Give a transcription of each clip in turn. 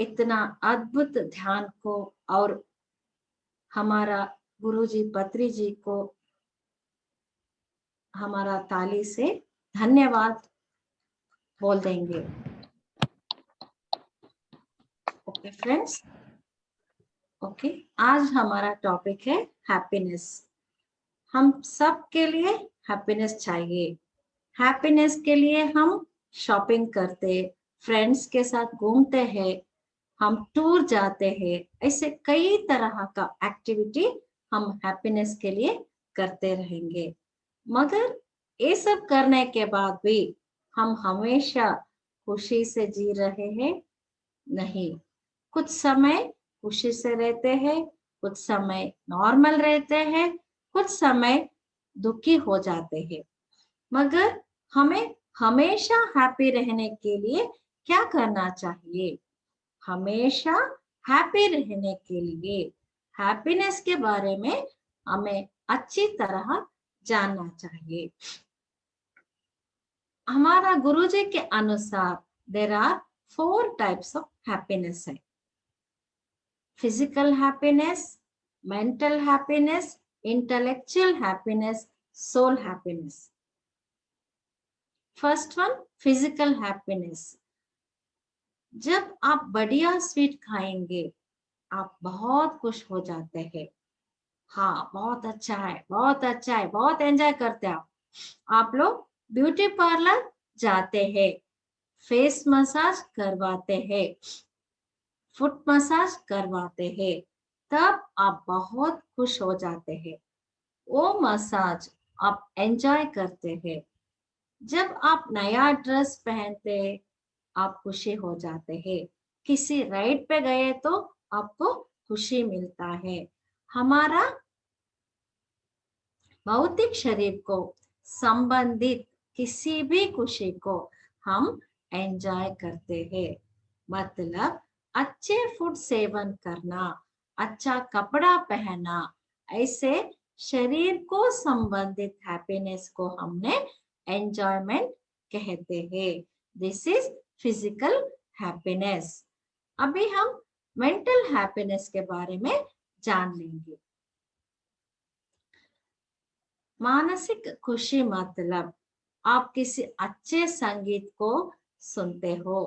इतना अद्भुत ध्यान को और हमारा गुरुजी पत्री जी को हमारा ताली से धन्यवाद बोल देंगे। ओके फ्रेंड्स, ओके, आज हमारा टॉपिक है हैप्पीनेस। हम सब के लिए हैप्पीनेस चाहिए। हैप्पीनेस के लिए हम शॉपिंग करते, फ्रेंड्स के साथ घूमते हैं, हम टूर जाते हैं, ऐसे कई तरह का एक्टिविटी हम हैप्पीनेस के लिए करते रहेंगे। मगर ये सब करने के बाद भी हम हमेशा खुशी से जी रहे हैं? नहीं। कुछ समय खुशी से रहते हैं, कुछ समय नॉर्मल रहते हैं, कुछ समय दुखी हो जाते हैं। मगर हमें हमेशा हैप्पी रहने के लिए क्या करना चाहिए? हमेशा हैप्पी रहने के लिए हैप्पीनेस के बारे में हमें अच्छी तरह जानना चाहिए। हमारा गुरुजी के अनुसार there are 4 types of happiness है। Physical happiness, mental happiness, intellectual happiness, soul happiness. First one, physical happiness. जब आप बढ़िया स्वीट खाएंगे आप बहुत खुश हो जाते हैं। हाँ, बहुत अच्छा है, बहुत अच्छा है, बहुत एंजॉय करते हैं आप लोग ब्यूटी पार्लर जाते हैं, फेस मसाज करवाते हैं, फुट मसाज करवाते हैं, तब आप बहुत खुश हो जाते हैं। वो मसाज आप एंजॉय करते हैं। जब आप नया ड्रेस पहनते आप खुशी हो जाते हैं। किसी राइड पे गए तो आपको खुशी मिलता है। हमारा भौतिक शरीर को संबंधित किसी भी खुशी को हम एंजॉय करते हैं। मतलब अच्छे फूड सेवन करना, अच्छा कपड़ा पहनना, ऐसे शरीर को संबंधित हैप्पीनेस को हमने एंजॉयमेंट कहते हैं। This is physical happiness. अभी हम मेंटल हैप्पीनेस के बारे में जान लेंगे। मानसिक खुशी मतलब आप किसी अच्छे संगीत को सुनते हो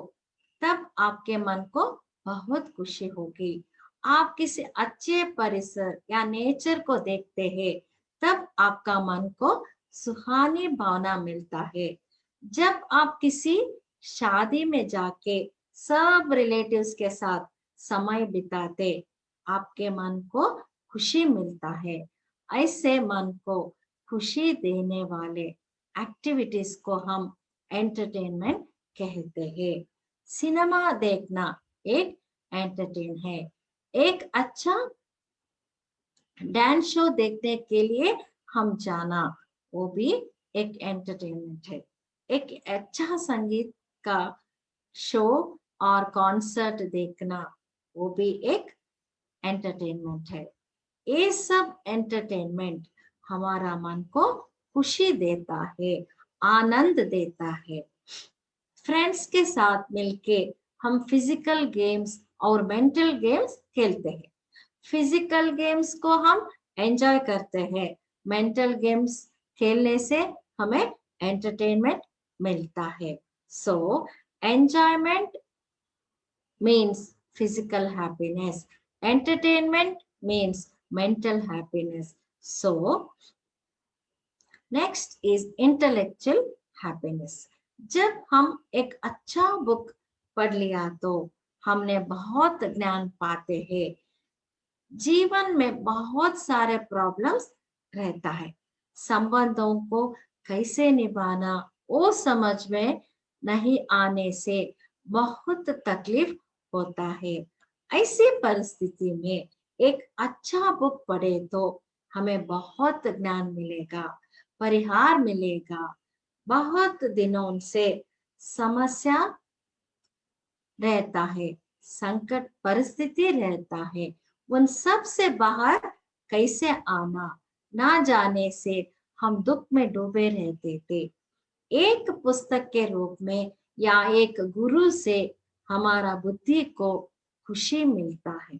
तब आपके मन को बहुत खुशी होगी। आप किसी अच्छे परिसर या नेचर को देखते हैं तब आपका मन को सुहानी भावना मिलता है। जब आप किसी शादी में जाके सब रिलेटिव्स के साथ समय बिताते आपके मन को खुशी मिलता है। ऐसे मन को खुशी देने वाले एक्टिविटीज को हम एंटरटेनमेंट कहते हैं। सिनेमा देखना एक एंटरटेन है। एक अच्छा डांस शो देखने के लिए हम जाना वो भी एक एंटरटेनमेंट है। एक अच्छा संगीत का शो और कॉन्सर्ट देखना वो भी एक एंटरटेनमेंट है। ये सब एंटरटेनमेंट हमारा मन को खुशी देता है, आनंद देता है। फ्रेंड्स के साथ मिलके हम फिजिकल गेम्स और मेंटल गेम्स खेलते हैं। फिजिकल गेम्स को हम एंजॉय करते हैं। मेंटल गेम्स खेलने से हमें एंटरटेनमेंट मिलता है। सो enjoyment means physical happiness. Entertainment means mental happiness. So, next is intellectual happiness. जब हम एक अच्छा बुक पढ़ लिया तो हमने बहुत ज्ञान पाते हैं। जीवन में बहुत सारे प्रॉब्लम्स रहता है। संबंधों को कैसे निभाना वो समझ में नहीं आने से बहुत तकलीफ होता है। ऐसी परिस्थिति में एक अच्छा बुक पढ़े तो हमें बहुत ज्ञान मिलेगा, परिहार मिलेगा। बहुत दिनों से समस्या रहता है, संकट परिस्थिति रहता है, उन सब से बाहर कैसे आना ना जाने से हम दुख में डूबे रहते थे। एक पुस्तक के रूप में या एक गुरु से हमारा बुद्धि को खुशी मिलता है।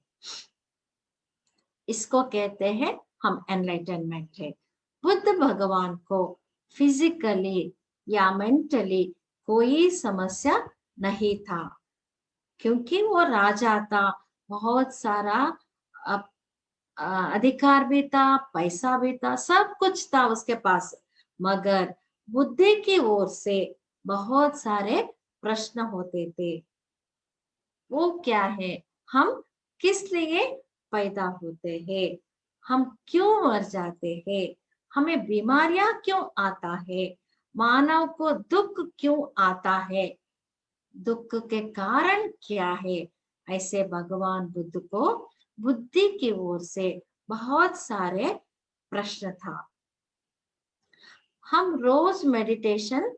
इसको कहते हैं हम एनलाइटनमेंट है। बुद्ध भगवान को फिजिकली या मेंटली कोई समस्या नहीं था, क्योंकि वो राजा था, बहुत सारा अ, अधिकार भी था, पैसा भी था, सब कुछ था उसके पास। मगर बुद्धि की ओर से बहुत सारे प्रश्न होते थे। वो क्या है? हम किस लिए पैदा होते हैं? हम क्यों मर जाते हैं? हमें बीमारियां क्यों आता है? मानव को दुख क्यों आता है? दुख के कारण क्या है? ऐसे भगवान बुद्ध को बुद्धि की ओर से बहुत सारे प्रश्न था। हम रोज मेडिटेशन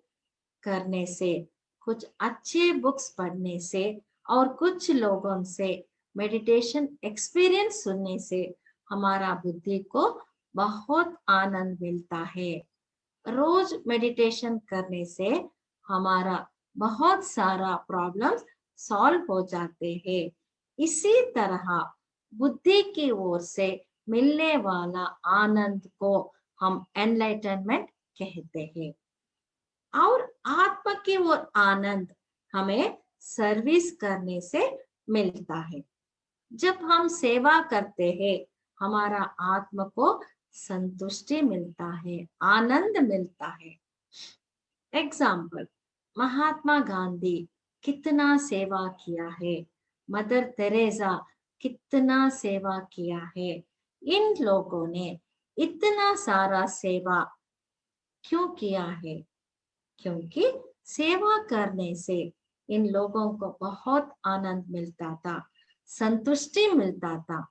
करने से, कुछ अच्छे बुक्स पढ़ने से और कुछ लोगों से मेडिटेशन एक्सपीरियंस सुनने से हमारा बुद्धि को बहुत आनंद मिलता है। रोज मेडिटेशन करने से हमारा बहुत सारा प्रॉब्लम्स सॉल्व हो जाते हैं। इसी तरह बुद्धि की ओर से मिलने वाला आनंद को हम एनलाइटनमेंट कहते हैं। और आत्मा की ओर आनंद हमें सर्विस करने से मिलता है। जब हम सेवा करते हैं, हमारा आत्मा को संतुष्टि मिलता है, आनंद मिलता है। एग्जाम्पल, महात्मा गांधी कितना सेवा किया है, मदर तेरेसा कितना सेवा किया है। इन लोगों ने इतना सारा सेवा क्यों किया है? क्योंकि सेवा करने से इन लोगों को बहुत आनंद मिलता था, संतुष्टि मिलता था।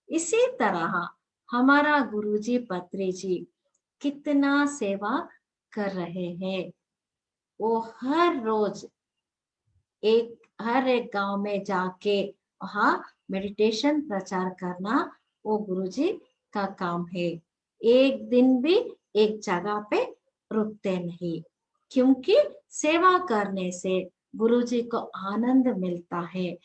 इसी तरह हमारा गुरुजी पत्री जी कितना सेवा कर रहे हैं। वो हर रोज हर एक गांव में जाके वहां मेडिटेशन प्रचार करना वो गुरुजी का काम है। एक दिन भी एक जगह पे रुकते नहीं, क्योंकि सेवा करने से गुरुजी को आनंद मिलता है।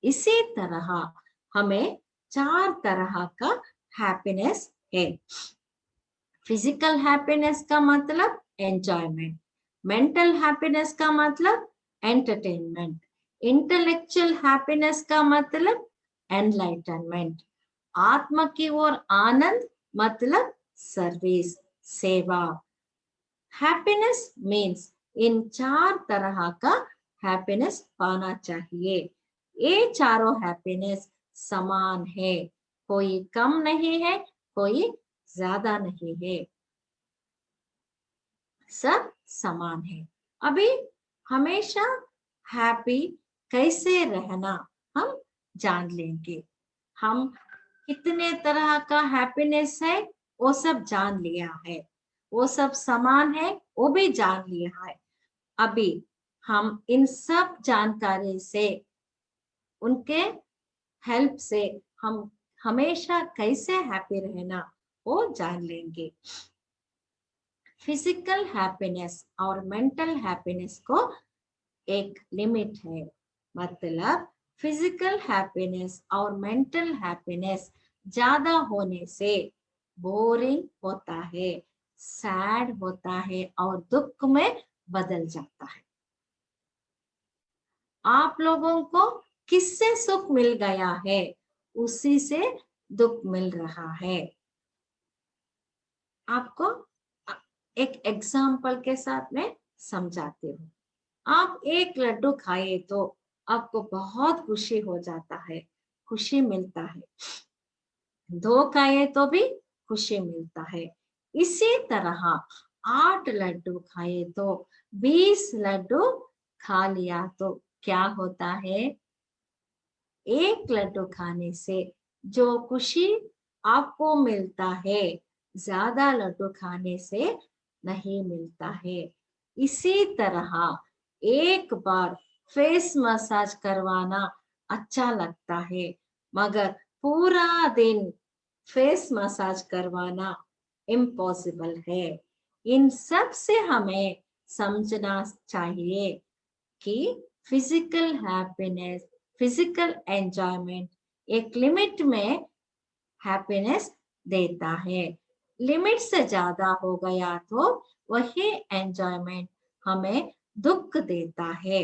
इसी तरह हमें 4 तरह का हैप्पीनेस है। फिजिकल हैप्पीनेस का मतलब एंजॉयमेंट, मेंटल हैप्पीनेस का मतलब एंटरटेनमेंट, इंटेलेक्चुअल हैप्पीनेस का मतलब एनलाइटनमेंट, आत्मा की ओर आनंद मतलब सर्विस, सेवा। हैप्पीनेस मीन्स इन 4 तरह का हैप्पीनेस पाना चाहिए। ये चारों हैप्पीनेस समान है, कोई कम नहीं है, कोई ज्यादा नहीं है, सब समान है। अभी हमेशा हैप्पी कैसे रहना हम जान लेंगे। हम कितने तरह का हैप्पीनेस है वो सब जान लिया है, वो सब समान है वो भी जान लिया है। अभी हम इन सब जानकारी से, उनके हेल्प से हम हमेशा कैसे हैप्पी रहना वो जान लेंगे। फिजिकल हैप्पीनेस और मेंटल हैप्पीनेस को एक लिमिट है। मतलब फिजिकल हैप्पीनेस और मेंटल हैप्पीनेस ज्यादा होने से बोरिंग होता है, सैड होता है और दुख में बदल जाता है। आप लोगों को किससे सुख मिल गया है, उसी से दुख मिल रहा है। आपको एक एग्जाम्पल के साथ में समझाती हूँ। आप एक लड्डू खाए तो आपको बहुत खुशी हो जाता है, खुशी मिलता है। 2 खाए तो भी खुशी मिलता है। इसी तरह 8 लड्डू खाए तो 20 लड्डू खा लिया तो क्या होता है? एक लड्डू खाने से जो खुशी आपको मिलता है, ज्यादा लड्डू खाने से नहीं मिलता है। इसी तरह एक बार फेस मसाज करवाना अच्छा लगता है, मगर पूरा दिन फेस मसाज करवाना इम्पॉसिबल है। इन सब से हमें समझना चाहिए कि फिजिकल हैप्पीनेस, फिजिकल एंजॉयमेंट एक लिमिट में हैप्पीनेस देता है। लिमिट से ज्यादा हो गया तो वही एंजॉयमेंट हमें दुख देता है।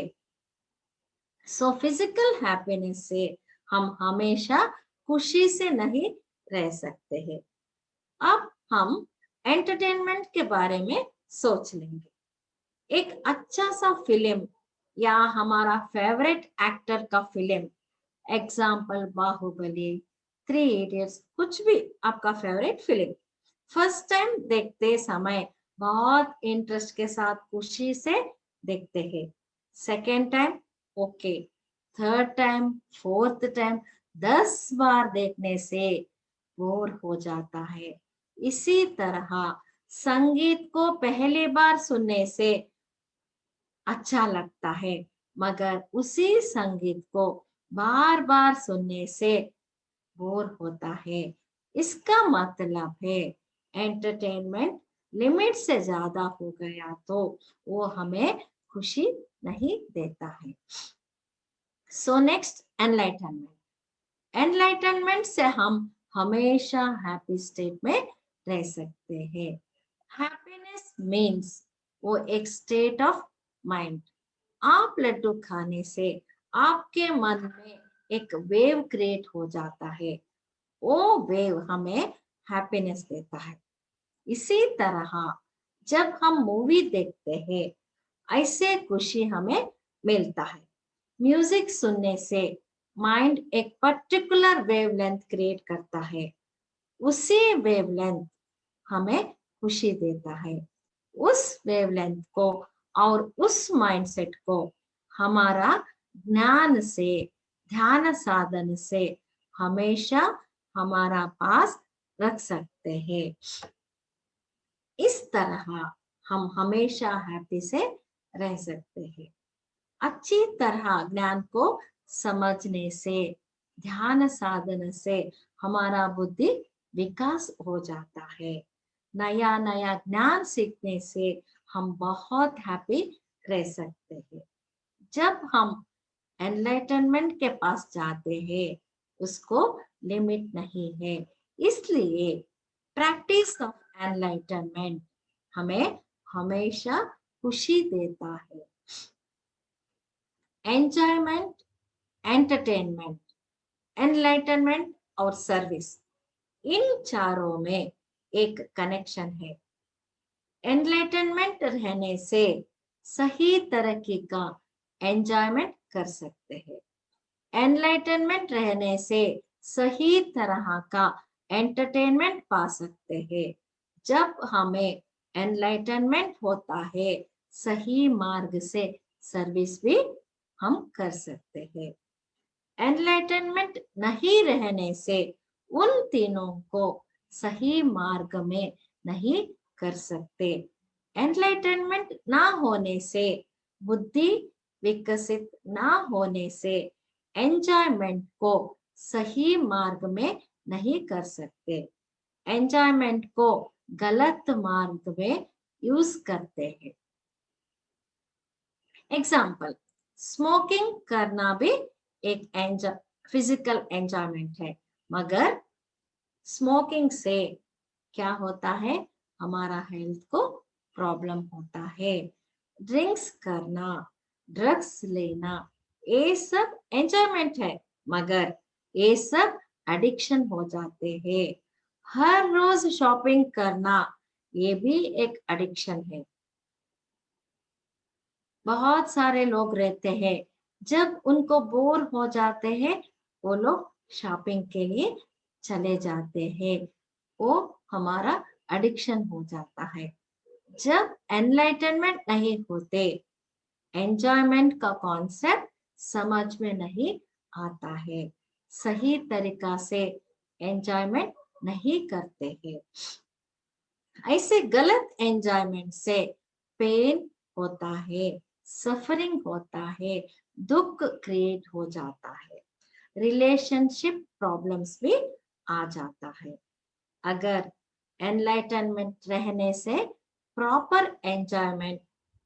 सो फिजिकल हैप्पीनेस से हम हमेशा खुशी से नहीं रह सकते हैं। अब हम एंटरटेनमेंट के बारे में सोच लेंगे। एक अच्छा सा फिल्म या हमारा फेवरेट एक्टर का फिल्म, एग्जाम्पल बाहुबली, 3 इडियट्स, कुछ भी आपका फेवरेट फिल्म, फर्स्ट टाइम देखते समय बहुत इंटरेस्ट के साथ खुशी से देखते हैं। Second time okay, third time, fourth time, 10 बार देखने से बोर हो जाता है। इसी तरह संगीत को पहली बार सुनने से अच्छा लगता है, मगर उसी संगीत को बार बार सुनने से बोर होता है। इसका मतलब है एंटरटेनमेंट लिमिट से ज्यादा हो गया तो वो हमें खुशी नहीं देता है। So next, enlightenment. एनलाइटनमेंट से हम हमेशा हैप्पी स्टेट में रह सकते हैं। हैप्पीनेस मीन्स वो एक स्टेट ऑफ माइंड। आप लड्डू खाने से आपके मन में एक वेव क्रिएट हो जाता है, वो वेव हमें हैप्पीनेस देता है। इसी तरह जब हम मूवी देखते हैं, ऐसे खुशी हमें मिलता है। म्यूजिक सुनने से माइंड एक पर्टिकुलर वेवलेंथ क्रिएट करता है, उसी वेवलेंथ हमें खुशी देता है। उस वेवलेंथ को और उस माइंडसेट को हमारा ज्ञान से, ध्यान साधन से हमेशा हमारा पास रख सकते हैं। इस तरह हम हमेशा हैप्पी से रह सकते हैं। अच्छी तरह ज्ञान को समझने से, ध्यान साधन से हमारा बुद्धि विकास हो जाता है। नया नया ज्ञान सीखने से हम बहुत हैप्पी रह सकते हैं। जब हम एनलाइटनमेंट के पास जाते हैं, उसको लिमिट नहीं है। इसलिए प्रैक्टिस ऑफ एनलाइटनमेंट हमें हमेशा खुशी देता है। एंजॉयमेंट, एंटरटेनमेंट, एनलाइटनमेंट और सर्विस, इन चारों में एक कनेक्शन है। एनलाइटनमेंट रहने से सही तरीके का एंजॉयमेंट कर सकते हैं। एनलाइटनमेंट रहने से सही तरह का एंटरटेनमेंट पा सकते हैं। जब हमें एनलाइटनमेंट होता है, सही मार्ग से सर्विस भी हम कर सकते हैं। एनलाइटनमेंट नहीं रहने से उन तीनों को सही मार्ग में नहीं कर सकते। एनलाइटनमेंट ना होने से, बुद्धि विकसित ना होने से एंजॉयमेंट को सही मार्ग में नहीं कर सकते। एंजॉयमेंट को गलत मार्ग में यूज करते हैं। एग्जाम्पल, स्मोकिंग करना भी एक फिजिकल एंजॉयमेंट है, मगर स्मोकिंग से क्या होता है, हमारा हेल्थ को प्रॉब्लम होता है। ड्रिंक्स करना, ड्रग्स लेना, ये सब एंजॉयमेंट है, मगर ये सब एडिक्शन हो जाते हैं। हर रोज शॉपिंग करना, ये भी एक एडिक्शन है। बहुत सारे लोग रहते हैं, जब उनको बोर हो जाते हैं, वो लोग शॉपिंग के लिए चले जाते हैं, वो हमारा एडिक्शन हो जाता है। जब एनलाइटनमेंट नहीं होते, एंजॉयमेंट का कॉन्सेप्ट समझ में नहीं आता है, सही तरीका से एंजॉयमेंट नहीं करते हैं। ऐसे गलत एंजॉयमेंट से पेन होता है, सफरिंग होता है, दुख क्रिएट हो जाता है, रिलेशनशिप प्रॉब्लम्स भी आ जाता है। अगर एनलाइटनमेंट रहने से प्रॉपर एंजॉयमेंट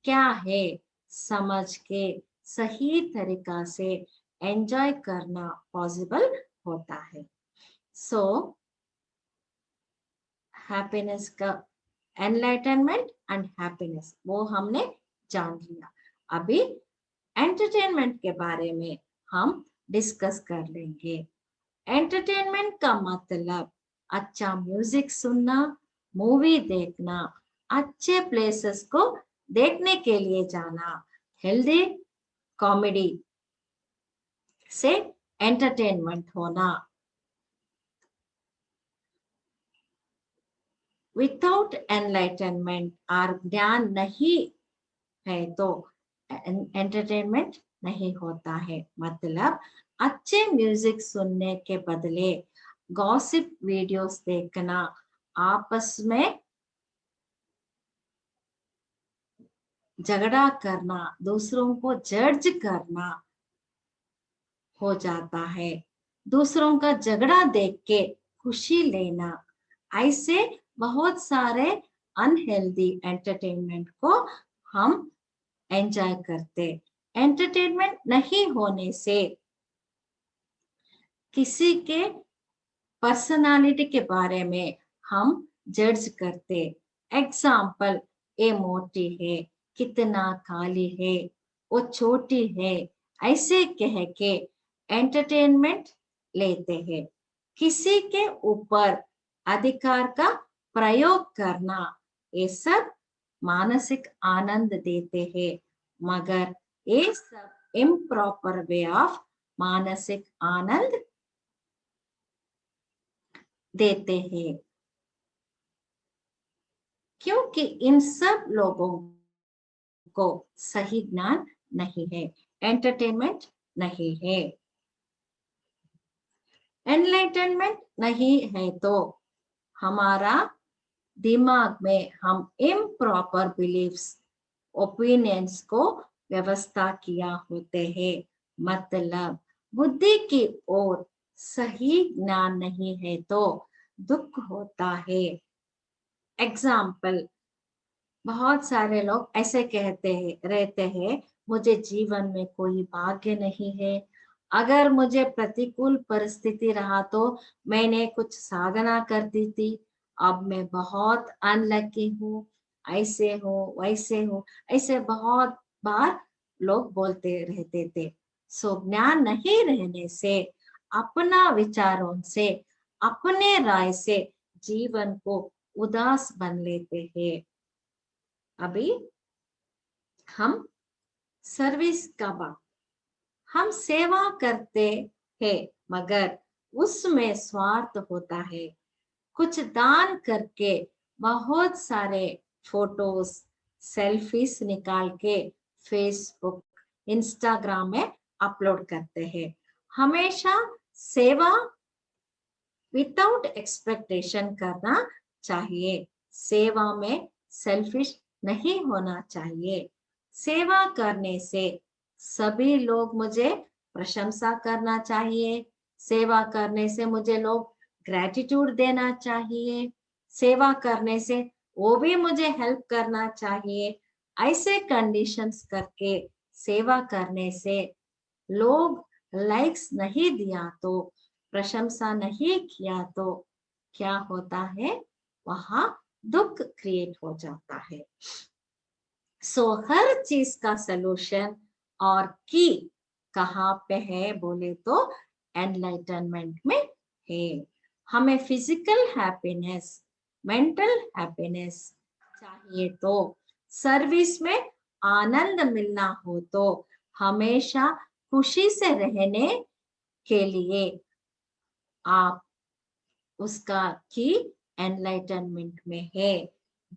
क्या है समझ के सही तरीका से एंजॉय करना पॉसिबल होता है। सो हैप्पीनेस का एनलाइटनमेंट एंड हैप्पीनेस वो हमने जान लिया। अभी एंटरटेनमेंट के बारे में हम डिस्कस कर लेंगे। एंटरटेनमेंट का मतलब अच्छा म्यूजिक सुनना, मूवी देखना, अच्छे प्लेसेस को देखने के लिए जाना, हेल्दी कॉमेडी से एंटरटेनमेंट होना। विदाउट एनलाइटनमेंट और ज्ञान नहीं है तो एंटरटेनमेंट नहीं होता है। मतलब अच्छे म्यूजिक सुनने के बदले गॉसिप वीडियोस देखना, आपस में झगड़ा करना, दूसरों को जज करना हो जाता है। दूसरों का झगड़ा देख के खुशी लेना, ऐसे बहुत सारे अनहेल्दी एंटरटेनमेंट को हम एंजॉय करते। एंटरटेनमेंट नहीं होने से किसी के पर्सनालिटी के बारे में हम जज करते। एग्जाम्पल, ये मोटी है, कितना काली है, वो छोटी है, ऐसे कह के एंटरटेनमेंट लेते हैं। किसी के ऊपर अधिकार का प्रयोग करना, ये सब मानसिक आनंद देते हैं, मगर ये सब इम्प्रॉपर वे ऑफ मानसिक आनंद देते हैं, क्योंकि इन सब लोगों को सही ज्ञान नहीं है, एंटरटेनमेंट नहीं है। एनलाइटनमेंट नहीं है तो हमारा दिमाग में हम इम्प्रॉपर बिलीफ्स, ओपिनियंस को व्यवस्था किया होते हैं। मतलब बुद्धि की ओर सही ज्ञान नहीं है तो दुख होता है। एग्जाम्पल, बहुत सारे लोग ऐसे कहते हैं रहते हैं, मुझे जीवन में कोई भाग्य नहीं है, अगर मुझे प्रतिकूल परिस्थिति रहा तो मैंने कुछ साधना कर दी थी, अब मैं बहुत अनलकी हूँ, ऐसे हूँ वैसे हूँ, ऐसे बहुत बार लोग बोलते रहते थे। सो ज्ञान नहीं रहने से, अपना विचारों से, अपने राय से जीवन को उदास बन लेते हैं। अभी हम सर्विस का बात, हम सेवा करते हैं मगर उसमें स्वार्थ होता है। कुछ दान करके बहुत सारे फोटोज, सेल्फीज निकाल के फेसबुक, इंस्टाग्राम में अपलोड करते हैं। हमेशा सेवा विदाउट एक्सपेक्टेशन करना चाहिए। सेवा में सेल्फिश नहीं होना चाहिए। सेवा करने से सभी लोग मुझे प्रशंसा करना चाहिए। सेवा करने से मुझे लोग ग्रेटिट्यूड देना चाहिए। सेवा करने से वो भी मुझे हेल्प करना चाहिए। ऐसे कंडीशंस करके सेवा करने से लोग लाइक्स नहीं दिया तो, प्रशंसा नहीं किया तो क्या होता है, वहां दुख क्रिएट हो जाता है। सो हर चीज का सलूशन और की कहाँ पे है बोले तो एनलाइटनमेंट में है। हमें फिजिकल हैप्पीनेस, मेंटल हैप्पीनेस चाहिए तो, सर्विस में आनंद मिलना हो तो, हमेशा खुशी से रहने के लिए आप उसका की एनलाइटनमेंट में है।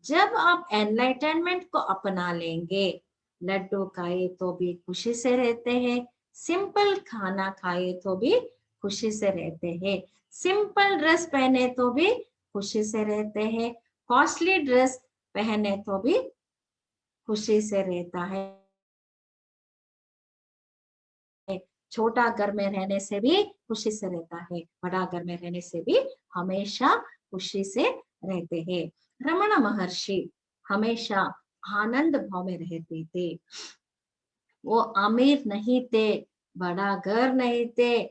जब आप एनलाइटनमेंट को अपना लेंगे, लड्डू खाए तो भी खुशी से रहते हैं, सिंपल खाना खाए तो भी खुशी से रहते हैं, सिंपल ड्रेस पहने तो भी खुशी से रहते हैं, कॉस्टली ड्रेस पहने तो भी खुशी से रहता है, छोटा घर में रहने से भी खुशी से रहता है, बड़ा घर में रहने से भी हमेशा खुशी से रहते हैं। रमण महर्षि हमेशा आनंद भाव में रहते थे। वो अमीर नहीं थे, बड़ा घर नहीं थे,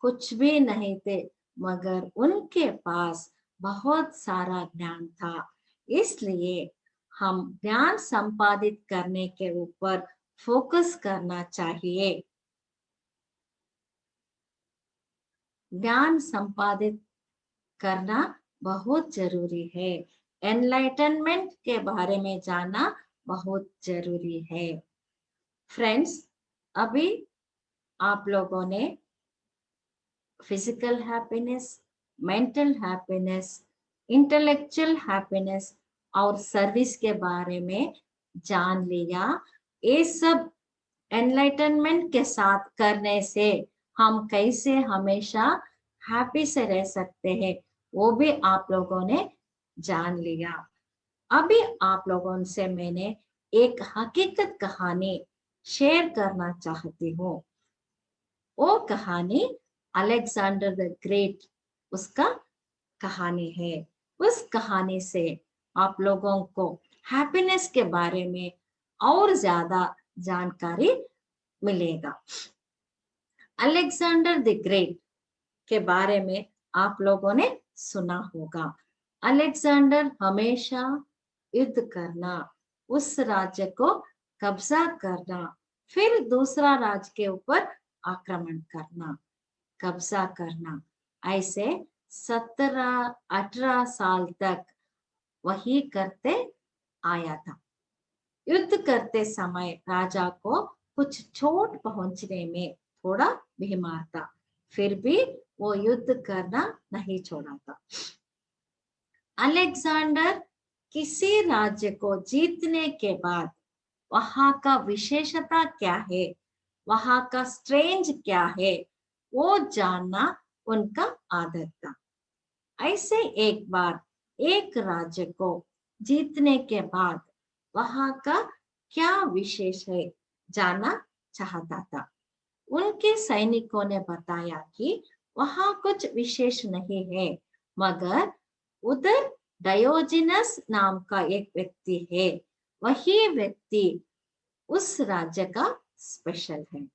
कुछ भी नहीं थे, मगर उनके पास बहुत सारा ज्ञान था। इसलिए हम ज्ञान संपादित करने के ऊपर फोकस करना चाहिए। ज्ञान संपादित करना बहुत जरूरी है। एनलाइटनमेंट के बारे में जानना बहुत जरूरी है। फ्रेंड्स, अभी आप लोगों ने physical happiness, mental happiness, intellectual happiness और सर्विस के बारे में जान लिया। ये सब एनलाइटनमेंट के साथ करने से हम कैसे हमेशा हैप्पी से रह सकते हैं, वो भी आप लोगों ने जान लिया। अभी आप लोगों से मैंने एक हकीकत कहानी शेयर करना चाहती हूँ। वो कहानी अलेक्जेंडर द ग्रेट, उसका कहानी है। उस कहानी से आप लोगों को हैप्पीनेस के बारे में और ज्यादा जानकारी मिलेगा। अलेक्जेंडर द ग्रेट के बारे में आप लोगों ने सुना होगा। अलेक्जेंडर हमेशा युद्ध करना, उस राज्य को कब्जा करना, फिर दूसरा राज्य के ऊपर आक्रमण करना, कब्जा करना, ऐसे 17-18 साल तक वही करते आया था। युद्ध करते समय राजा को कुछ चोट पहुंचने में थोड़ा बीमार था, फिर भी वो युद्ध करना नहीं छोड़ा था। अलेक्जेंडर किसी राज्य को जीतने के बाद वहां का विशेषता क्या है, वहां का स्ट्रेंज क्या है, वो जानना उनका आदत था। ऐसे एक बार एक राज्य को जीतने के बाद वहां का क्या विशेष है जानना चाहता था। उनके सैनिकों ने बताया कि वहां कुछ विशेष नहीं है, मगर उधर डायोजिनस नाम का एक व्यक्ति है, वही व्यक्ति उस राज्य का स्पेशल है।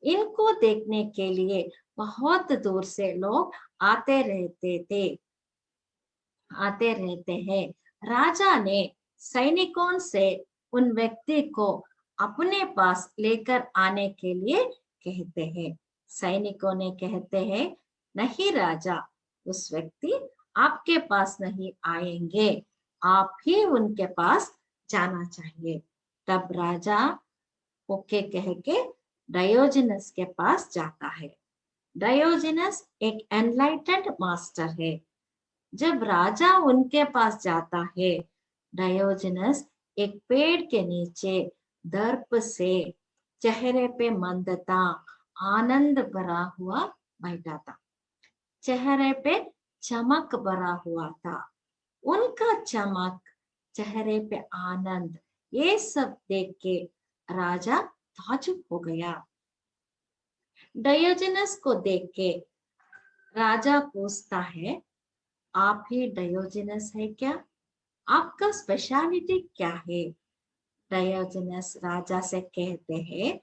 इनको देखने के लिए बहुत दूर से लोग आते रहते हैं। राजा ने सैनिकों से उन व्यक्ति को अपने पास लेकर आने के लिए कहते हैं। सैनिकों ने कहते हैं, नहीं राजा, उस व्यक्ति आपके पास नहीं आएंगे, आप ही उनके पास जाना चाहिए। तब राजा ओके कह के डायोजिनस के पास जाता है। डायोजिनस एक एनलाइटेंड मास्टर है। जब राजा उनके पास जाता है, डायोजिनस एक पेड़ के नीचे दर्प से चेहरे पे मंदता, आनंद भरा हुआ बैठा था। चेहरे पे चमक भरा हुआ था। उनका चमक, चेहरे पे आनंद, ये सब देख के राजा ताजुब हो गया। डायोजिनस को देख के राजा पूछता है, आप ही डायोजिनस है क्या? आपका स्पेशलिटी क्या है? डायोजिनस राजा से कहते हैं,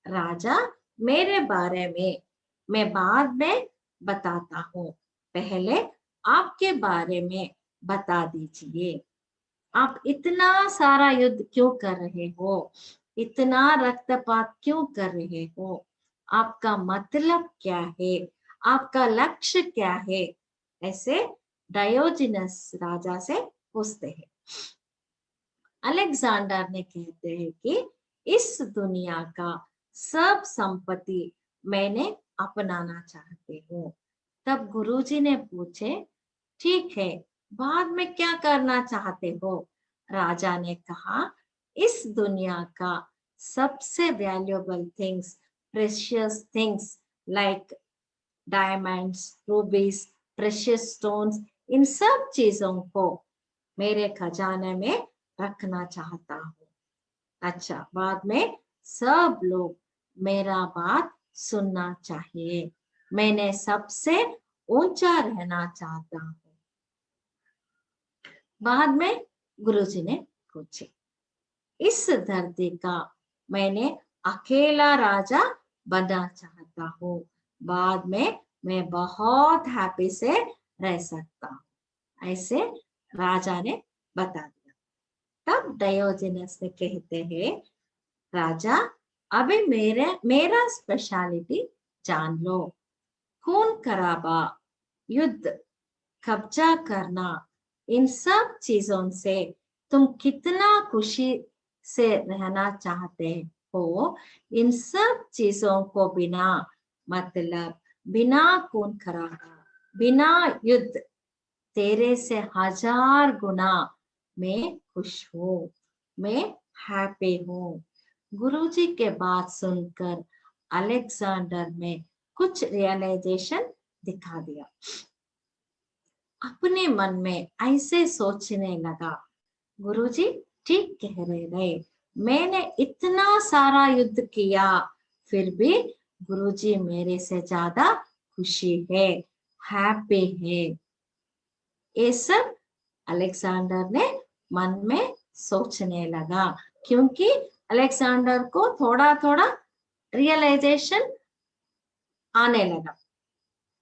राजा, मेरे बारे में मैं बाद में बताता हूँ, पहले आपके बारे में बता दीजिए। आप इतना सारा युद्ध क्यों कर रहे हो? इतना रक्तपात क्यों कर रहे हो? आपका मतलब क्या है? आपका लक्ष्य क्या है? ऐसे डायोजिनस राजा से पूछते हैं। अलेक्जेंडर ने कहते हैं कि इस दुनिया का सब संपत्ति मैंने अपनाना चाहती हूँ। तब गुरुजी ने पूछे, ठीक है, बाद में क्या करना चाहते हो? राजा ने कहा, इस दुनिया का सबसे valuable things, precious things like diamonds, rubies, precious stones, इन सब चीजों को मेरे खजाने में रखना चाहता हूँ। अच्छा, बाद में सब लोग मेरा बात सुनना चाहिए। मैंने सबसे ऊंचा रहना चाहता हूँ। बाद में गुरुजी ने पूछे, इस धरती का मैंने अकेला राजा बनना चाहता हूँ। बाद में मैं बहुत हैप्पी से रह सकता हूँ। ऐसे राजा ने बता दिया। तब डायोजनस ने कहते हैं, राजा अभी मेरा स्पेशलिटी जान लो। खून खराबा, युद्ध, कब्जा करना, इन सब चीजों से तुम कितना खुशी से रहना चाहते हो। इन सब चीजों को बिना, मतलब बिना खून खराबा, बिना युद्ध, तेरे से 1000 गुना मैं खुश हूँ, मैं हैप्पी हूँ। गुरुजी के बात सुनकर अलेक्जेंडर में कुछ रियलाइजेशन दिखा दिया। अपने मन में ऐसे सोचने लगा, गुरुजी ठीक कह रहे, मैंने इतना सारा युद्ध किया, फिर भी गुरुजी मेरे से ज्यादा खुशी है, हैप्पी है। ये सब अलेक्जेंडर ने मन में सोचने लगा, क्योंकि अलेक्जेंडर को थोड़ा थोड़ा रियलाइजेशन आने लगा।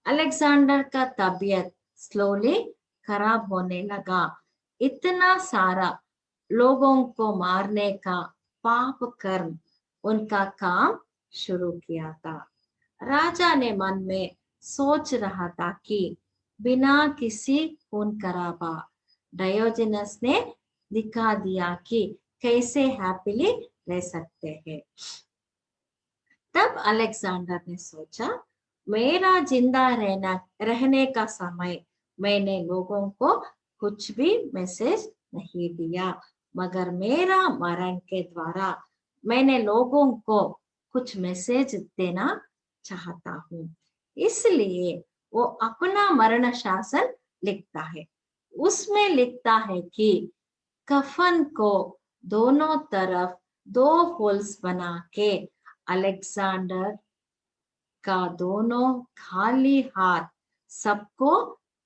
अलेक्जेंडर का तबीयत स्लोली खराब होने लगा। इतना सारा लोगों को मारने का पाप कर्म उनका काम शुरू किया था। राजा ने मन में सोच रहा था कि बिना किसी खून खराबा डायोजनस ने दिखा दिया कि कैसे हैप्पीली रह सकते हैं। तब अलेक्जेंडर ने सोचा, मेरा जिंदा रहने का समय मैंने लोगों को कुछ भी मैसेज नहीं दिया, मगर मेरा मरण के द्वारा मैंने लोगों को कुछ मैसेज देना चाहता हूँ। इसलिए वो अपना मरण शासन लिखता है। उसमें लिखता है कि कफन को दोनों तरफ 2 होल्स बना के अलेक्जेंडर का दोनों खाली हाथ सबको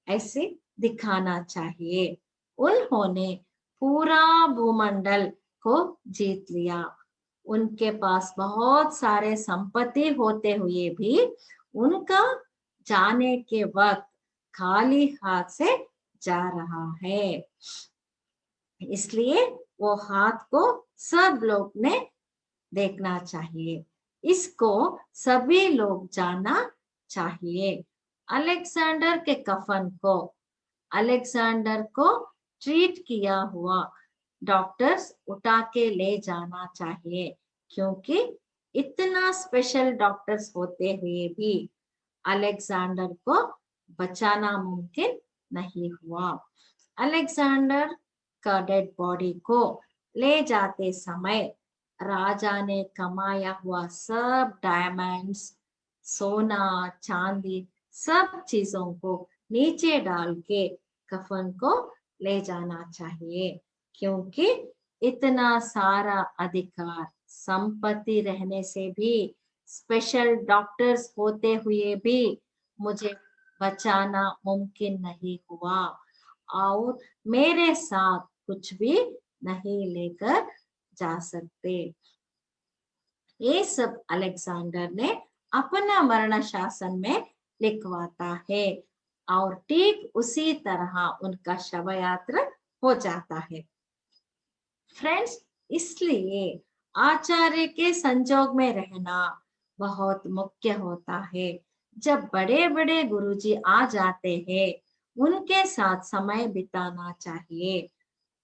ऐसे दिखाना चाहिए। उन्होंने पूरा भूमंडल को जीत लिया। उनके पास बहुत सारे संपत्ति होते हुए भी उनका जाने के वक्त खाली हाथ से जा रहा है। इसलिए वो हाथ को सब लोग ने देखना चाहिए, इसको सभी लोग जानना चाहिए। अलेक्जेंडर के कफन को अलेक्जेंडर को ट्रीट किया हुआ डॉक्टर्स उठा के ले जाना चाहिए, क्योंकि इतना स्पेशल डॉक्टर्स होते हुए भी अलेक्जेंडर को बचाना मुमकिन नहीं हुआ। अलेक्जेंडर का डेड बॉडी को ले जाते समय राजा ने कमाया हुआ सब डायमंड्स, सोना, चांदी, सब चीजों को नीचे डाल के कफन को ले जाना चाहिए, क्योंकि इतना सारा अधिकार संपत्ति रहने से भी, स्पेशल डॉक्टर्स होते हुए भी मुझे बचाना मुमकिन नहीं हुआ और मेरे साथ कुछ भी नहीं लेकर जा सकते। ये सब अलेक्जेंडर ने अपना मरण शासन में लिखवाता है और ठीक उसी तरह उनका शव यात्रा हो जाता है। फ्रेंड्स, इसलिए आचार्य के संजोग में रहना बहुत मुख्य होता है। जब बड़े बड़े गुरुजी आ जाते हैं, उनके साथ समय बिताना चाहिए,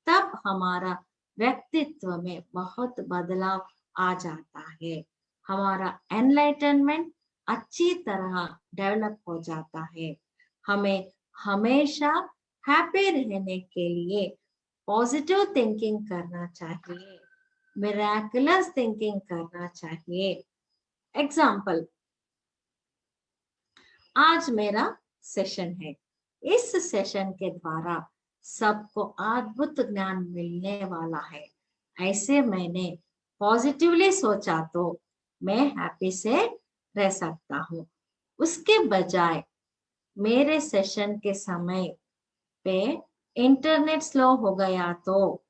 तब हमारा व्यक्तित्व में बहुत बदलाव आ जाता है। हमारा एनलाइटनमेंट अच्छी तरह डेवलप हो जाता है। हमें हमेशा हैप्पी रहने के लिए पॉजिटिव थिंकिंग करना चाहिए, मिराकुलस थिंकिंग करना चाहिए। एग्जाम्पल, आज मेरा सेशन है। इस सेशन के द्वारा सबको अद्भुत ज्ञान मिलने वाला है, ऐसे मैंने पॉजिटिवली सोचा तो मैं हैप्पी से रह सकता हूँ। उसके बजाय मेरे सेशन के समय पे इंटरनेट स्लो हो गया तो,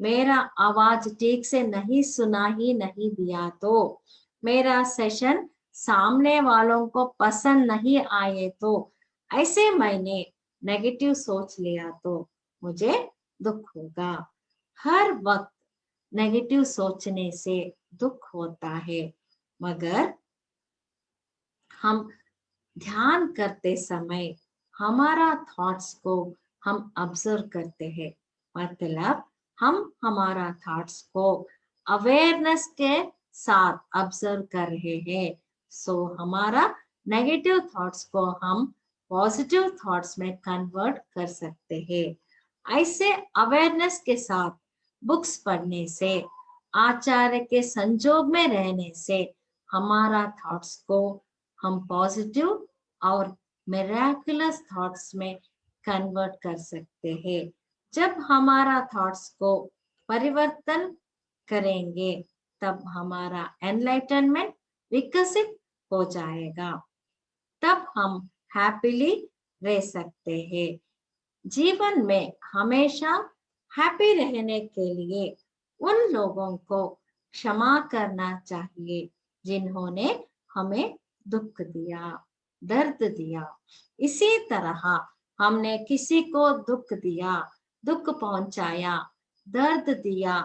मेरा आवाज ठीक से नहीं सुना ही नहीं दिया तो, मेरा सेशन सामने वालों को पसंद नहीं आए तो, ऐसे मैंने नेगेटिव सोच लिया तो मुझे दुख होगा। हर वक्त नेगेटिव सोचने से दुख होता है, मगर हम ध्यान करते समय हमारा थॉट्स को हम ऑब्जर्व करते हैं, मतलब हम हमारा थॉट्स को अवेयरनेस के साथ ऑब्जर्व कर रहे हैं। सो हमारा नेगेटिव थॉट्स को हम पॉजिटिव थॉट्स में कन्वर्ट कर सकते हैं। ऐसे अवेयरनेस के साथ बुक्स पढ़ने से, आचार्य के संजोग में रहने से हमारा थॉट्स को हम पॉजिटिव और मिराकुलस थॉट्स में कन्वर्ट कर सकते हैं। जब हमारा थॉट्स को परिवर्तन करेंगे, तब हमारा एनलाइटनमेंट विकसित हो जाएगा, तब हम हैप्पीली रह सकते हैं। जीवन में हमेशा हैप्पी रहने के लिए उन लोगों को क्षमा करना चाहिए जिन्होंने हमें दुख दिया, दर्द दिया। इसी तरह हमने किसी को दुख दिया, दुख पहुंचाया, दर्द दिया,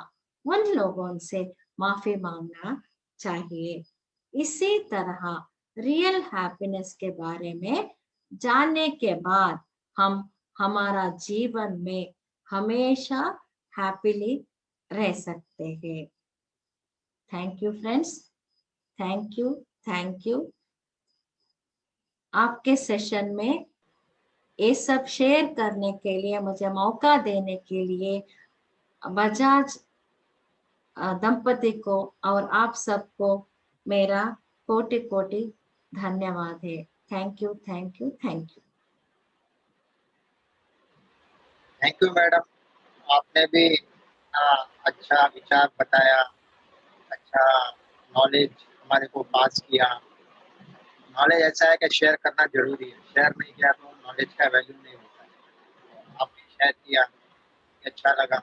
उन लोगों से माफी मांगना चाहिए। इसी तरह रियल हैप्पीनेस के बारे में जानने के बाद हम हमारा जीवन में हमेशा हैप्पीली रह सकते हैं। Thank you friends, thank you, thank you. आपके सेशन में ये सब शेयर करने के लिए, मुझे मौका देने के लिए बजाज दंपति को और आप सबको मेरा कोटि कोटि धन्यवाद है। Thank you, thank you, thank you. Thank you madam, आपने भी अच्छा विचार बताया, अच्छा नॉलेज हमारे को पास किया। नॉलेज ऐसा है कि शेयर करना जरूरी है, शेयर नहीं किया तो नॉलेज का वैल्यू नहीं होता है। आपने शेयर किया, अच्छा लगा।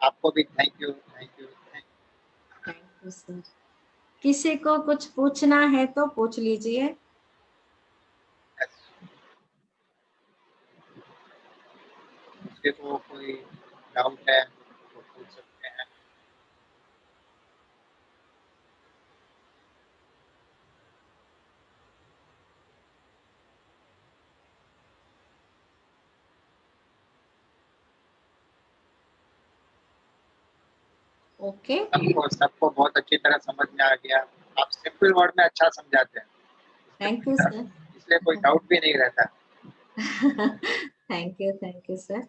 आपको भी thank you, thank you, thank you sir. किसी को कुछ पूछना है तो पूछ लीजिए। किसी को कोई डाउट है तो पूछ सकते हैं। ओके, सबको बहुत अच्छी तरह समझ में आ गया। आप सिंपल वर्ड में अच्छा समझाते हैं, थैंक यू सर। इसलिए कोई डाउट भी नहीं रहता। Thank you sir.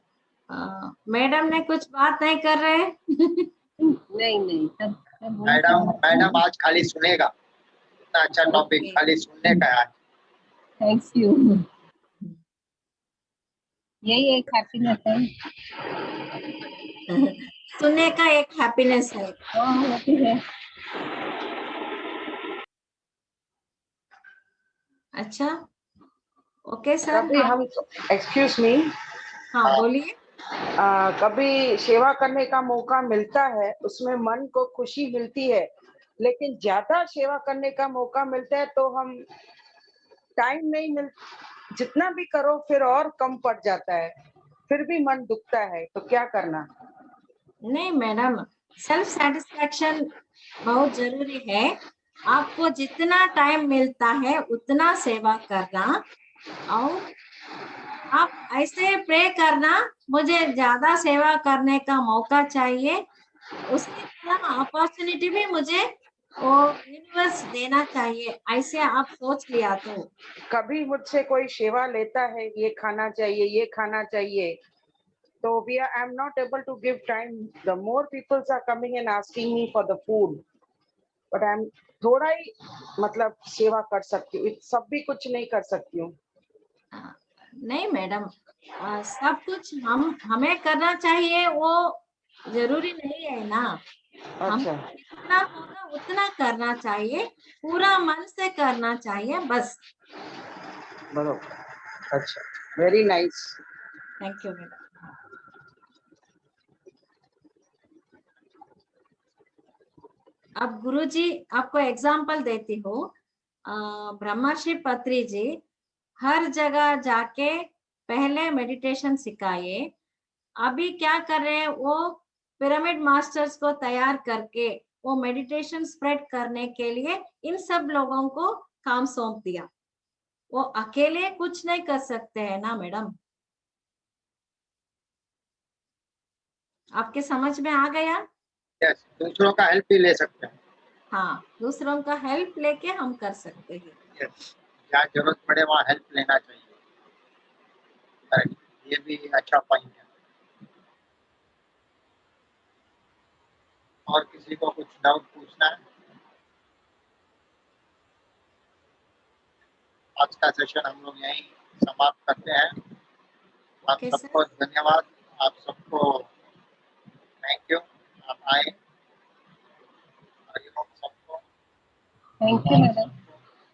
मैडम ने कुछ बात नहीं कर रहे? नहीं सब मैडम मैडम आज खाली सुनेगा, इतना अच्छा टॉपिक Okay. खाली सुनने का है आज। Thanks you. यही एक हैप्पीनेस है। सुनने का एक हैप्पीनेस है। हैप्पी है। अच्छा, ओके सर। कभी हम एक्सक्यूज मी, हाँ बोलिए। कभी सेवा करने का मौका मिलता है, उसमें मन को खुशी मिलती है, लेकिन ज्यादा सेवा करने का मौका मिलता है तो हम टाइम नहीं मिल, जितना भी करो फिर और कम पड़ जाता है, फिर भी मन दुखता है, तो क्या करना? नहीं मैडम, सेल्फ सेटिस्फैक्शन बहुत जरूरी है। आपको जितना टाइम मिलता है उतना सेवा करना, और आप ऐसे प्रे करना, मुझे ज्यादा सेवा करने का मौका चाहिए, उसी तरह अपॉर्चुनिटी भी मुझे वो यूनिवर्स देना चाहिए, ऐसे आप सोच लिया तो। कभी मुझसे कोई सेवा लेता है, ये खाना चाहिए, ये खाना चाहिए, तो I am not able to give time. The more peoples are coming and asking me for the food, but I am थोड़ा ही मतलब सेवा कर सकती हूँ, सब भी कुछ नहीं कर सकती हूँ। नहीं मैडम, सब कुछ हमें करना चाहिए, वो जरूरी नहीं है ना। हम अच्छा, जितना होगा उतना करना चाहिए, पूरा मन से करना चाहिए बस। बरोबर। अच्छा, very nice. Thank you madam. अब गुरुजी आपको एग्जाम्पल देती हूँ। ब्रह्मर्षि पत्री जी हर जगह जाके पहले मेडिटेशन सिखाए। अभी क्या कर रहे हैं, वो पिरामिड मास्टर्स को तैयार करके वो मेडिटेशन स्प्रेड करने के लिए इन सब लोगों को काम सौंप दिया। वो अकेले कुछ नहीं कर सकते हैं ना मैडम। आपके समझ में आ गया? यस, दूसरों का हेल्प भी ले सकते हैं। हाँ, दूसरों का हेल्प लेके हम कर सकते हैं। यस, जहाँ जरूरत पड़े वहाँ हेल्प लेना चाहिए। करेक्ट, ये भी अच्छा पॉइंट है। और किसी को कुछ डाउट पूछना है? आज का सेशन हम लोग यहीं समाप्त करते हैं। आप ओके सबको सर। धन्यवाद, आप सबको थैंक यू, आप आए। हरिओम सबको। Thank you madam.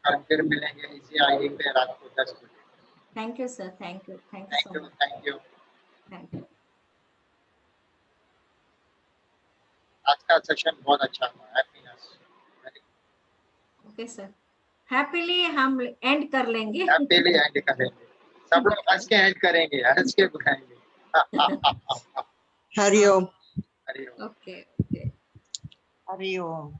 कल फिर मिलेंगे इसी आईडी पे रात को 10 बजे। Thank you sir, thank you so thank you, much. Thank you. Thank you. आज का सेशन बहुत अच्छा था। हैप्पीनेस, ओके सर, हैप्पीली हम एंड कर लेंगे। हैप्पीली एंड करेंगे। सब लोग हंस के एंड करेंगे, हंस के बुलाएंगे। हरिओम। हरिओम। Okay okay. हरिओम।